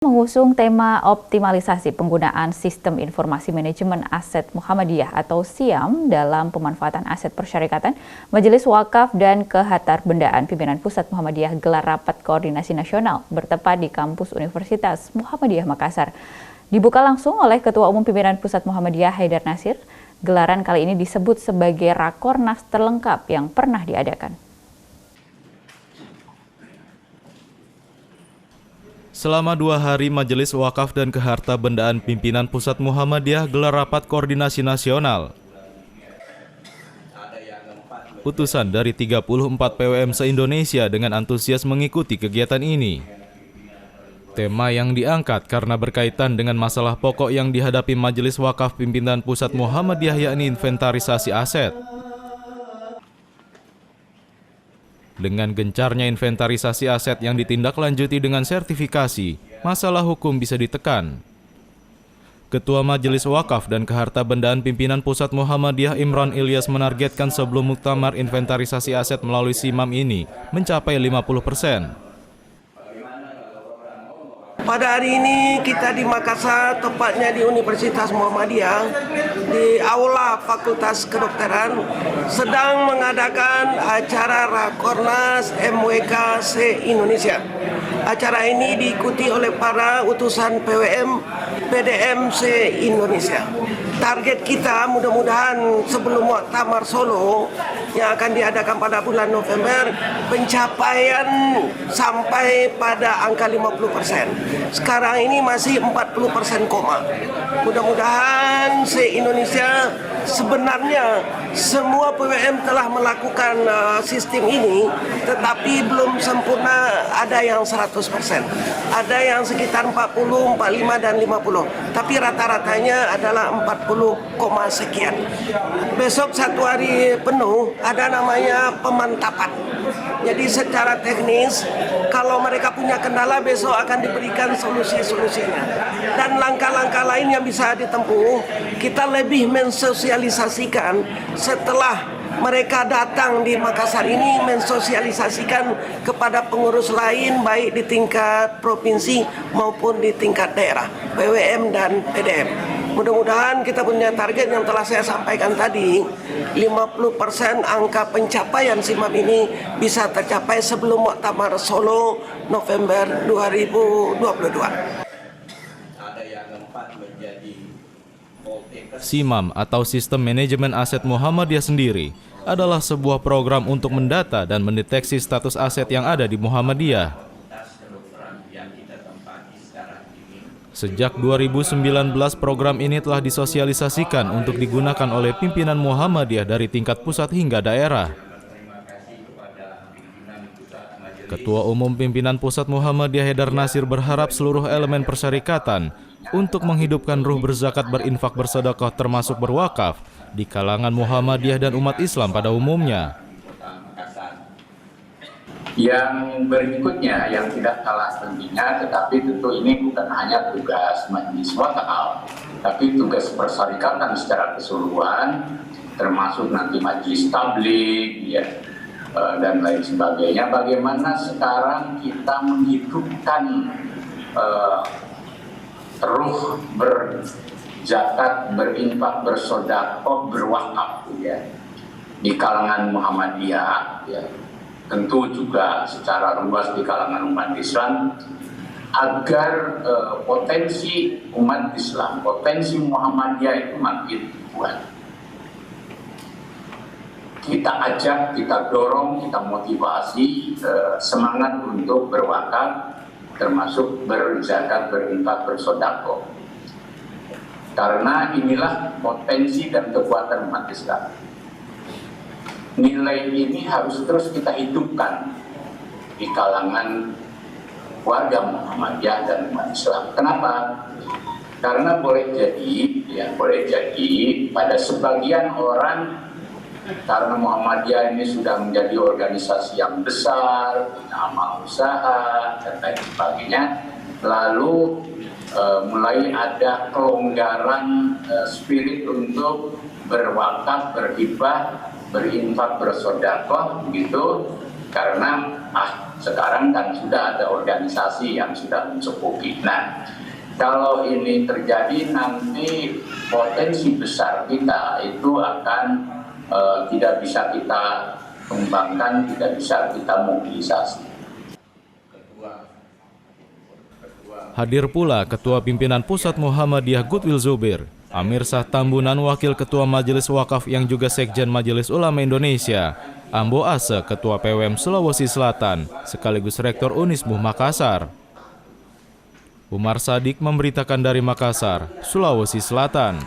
Mengusung tema optimalisasi penggunaan Sistem Informasi Manajemen Aset Muhammadiyah atau SIAM dalam pemanfaatan aset persyarikatan, Majelis Wakaf dan Kehartabendaan Pimpinan Pusat Muhammadiyah gelar rapat koordinasi nasional bertempat di kampus Universitas Muhammadiyah Makassar. Dibuka langsung oleh Ketua Umum Pimpinan Pusat Muhammadiyah Haidar Nasir. Gelaran kali ini disebut sebagai Rakornas terlengkap yang pernah diadakan. Selama 2 hari, Majelis Wakaf dan Kehartabendaan Pimpinan Pusat Muhammadiyah gelar rapat koordinasi nasional. Utusan dari 34 PWM se-Indonesia dengan antusias mengikuti kegiatan ini. Tema yang diangkat karena berkaitan dengan masalah pokok yang dihadapi Majelis Wakaf Pimpinan Pusat Muhammadiyah, yakni inventarisasi aset. Dengan gencarnya inventarisasi aset yang ditindaklanjuti dengan sertifikasi, masalah hukum bisa ditekan. Ketua Majelis Wakaf dan Kehartabendaan Pimpinan Pusat Muhammadiyah Imran Ilyas menargetkan sebelum muktamar inventarisasi aset melalui SIMAM ini mencapai 50%. Pada hari ini kita di Makassar, tepatnya di Universitas Muhammadiyah, di Aula Fakultas Kedokteran, sedang mengadakan acara Rakornas MWK se-Indonesia. Acara ini diikuti oleh para utusan PWM, PDM se-Indonesia. Target kita mudah-mudahan sebelum Muktamar Solo yang akan diadakan pada bulan November, pencapaian sampai pada angka 50%. Sekarang ini masih 40%. Mudah-mudahan se-Indonesia, sebenarnya semua PWM telah melakukan sistem ini, tetapi belum sempurna. Ada yang 100%, ada yang sekitar 40, 45 dan 50. Tapi rata-ratanya adalah 40, sekian. Besok 1 hari penuh ada namanya pemantapan. Jadi secara teknis, kalau mereka punya kendala, besok akan diberikan solusi-solusinya. Dan langkah-langkah lain yang bisa ditempuh, kita lebih mensosialisasikan setelah mereka datang di Makassar ini, mensosialisasikan kepada pengurus lain, baik di tingkat provinsi maupun di tingkat daerah, PWM dan PDM. Mudah-mudahan kita punya target yang telah saya sampaikan tadi, 50% angka pencapaian SIMAM ini bisa tercapai sebelum Muktamar Solo November 2022. SIMAM atau Sistem Manajemen Aset Muhammadiyah sendiri adalah sebuah program untuk mendata dan mendeteksi status aset yang ada di Muhammadiyah. Sejak 2019, program ini telah disosialisasikan untuk digunakan oleh pimpinan Muhammadiyah dari tingkat pusat hingga daerah. Ketua Umum Pimpinan Pusat Muhammadiyah Haidar Nasir berharap seluruh elemen persyarikatan untuk menghidupkan ruh berzakat, berinfak, bersedekah termasuk berwakaf di kalangan Muhammadiyah dan umat Islam pada umumnya. Yang berikutnya yang tidak kalah pentingnya, tetapi tentu ini bukan hanya tugas Majelis Wakaf, tapi tugas persyarikatan secara keseluruhan, termasuk nanti Majelis Tabligh, ya, dan lain sebagainya. Bagaimana sekarang kita menghidupkan ruh berzakat, berinfak, bersedekah, berwakaf, ya, di kalangan Muhammadiyah, ya. Tentu juga secara luas di kalangan umat Islam, agar potensi umat Islam, potensi Muhammadiyah itu makin kuat. Kita ajak, kita dorong, kita motivasi semangat untuk berwakaf, termasuk berzakat, berinfak, bersedekah. Karena inilah potensi dan kekuatan umat Islam. Nilai ini harus terus kita hidupkan di kalangan warga Muhammadiyah dan umat Islam. Kenapa? Karena boleh jadi pada sebagian orang, karena Muhammadiyah ini sudah menjadi organisasi yang besar, punya amal usaha dan lain sebagainya, lalu mulai ada kelonggaran spirit untuk berwakaf, berhibah, berinfak, bersedekah gitu, karena sekarang kan sudah ada organisasi yang sudah mencukupi. Nah, kalau ini terjadi nanti potensi besar kita itu akan tidak bisa kita kembangkan, tidak bisa kita mobilisasi. Hadir pula Ketua Pimpinan Pusat Muhammadiyah Goodwill Zubir, Amir Shah Tambunan Wakil Ketua Majelis Wakaf yang juga Sekjen Majelis Ulama Indonesia, Ambo Ase Ketua PWM Sulawesi Selatan, sekaligus Rektor Unismuh Makassar. Umar Sadik memberitakan dari Makassar, Sulawesi Selatan.